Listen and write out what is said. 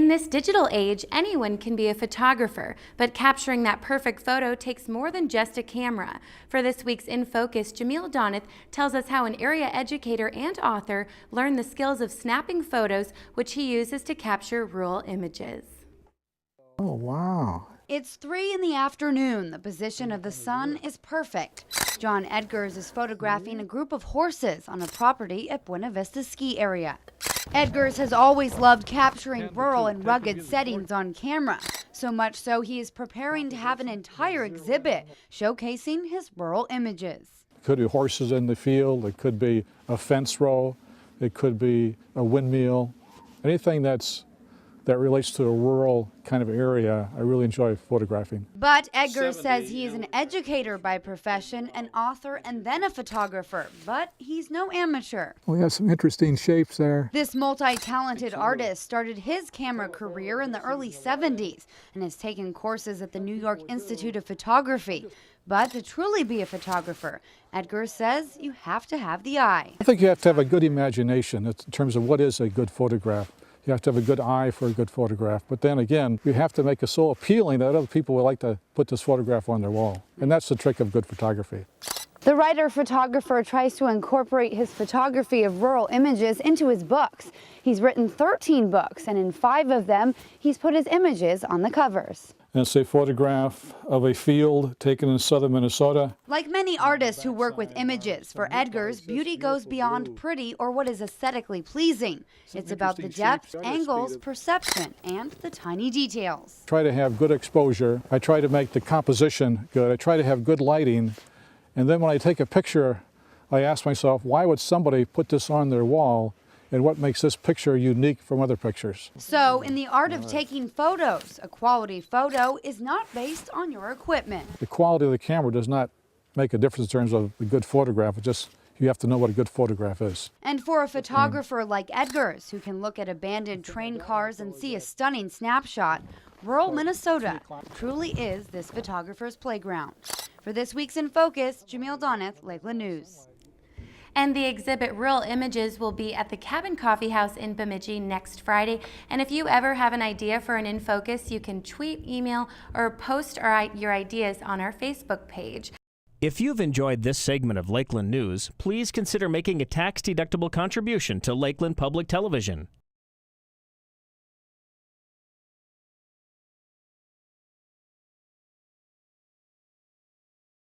In this digital age, anyone can be a photographer, but capturing that perfect photo takes more than just a camera. For this week's In Focus, Jamil Donith tells us how an area educator and author learned the skills of snapping photos, which he uses to capture rural images. Oh, wow. It's 3 in the afternoon. The position of the sun is perfect. John Edgars is photographing a group of horses on a property at Buena Vista ski area. Edgars has always loved capturing rural and rugged settings on camera, so much so he is preparing to have an entire exhibit showcasing his rural images. It could be horses in the field, it could be a fence row, it could be a windmill, anything that relates to a rural kind of area. I really enjoy photographing. But Edgars says he is an educator by profession, an author, and then a photographer. But he's no amateur. We have some interesting shapes there. This multi-talented artist started his camera career in the early 70s and has taken courses at the New York Institute of Photography. But to truly be a photographer, Edgars says you have to have the eye. I think you have to have a good imagination in terms of what is a good photograph. You have to have a good eye for a good photograph. But then again, you have to make it so appealing that other people would like to put this photograph on their wall. And that's the trick of good photography. The writer-photographer tries to incorporate his photography of rural images into his books. He's written 13 books, and in 5 of them, he's put his images on the covers. And it's a photograph of a field taken in southern Minnesota. Like many artists who work with images, for Edgars, beauty goes beyond pretty or what is aesthetically pleasing. It's about the depth, angles, perception, and the tiny details. Try to have good exposure. I try to make the composition good. I try to have good lighting. And then when I take a picture, I ask myself, why would somebody put this on their wall? And what makes this picture unique from other pictures? So, in the art of taking photos, a quality photo is not based on your equipment. The quality of the camera does not make a difference in terms of a good photograph. It's just you have to know what a good photograph is. And for a photographer like Edgars, who can look at abandoned train cars and see a stunning snapshot, rural Minnesota truly is this photographer's playground. For this week's In Focus, Jamil Donith, Lakeland News. And the exhibit Rural Images will be at the Cabin Coffee House in Bemidji next Friday. And if you ever have an idea for an In Focus, you can tweet, email, or post your ideas on our Facebook page. If you've enjoyed this segment of Lakeland News, please consider making a tax-deductible contribution to Lakeland Public Television.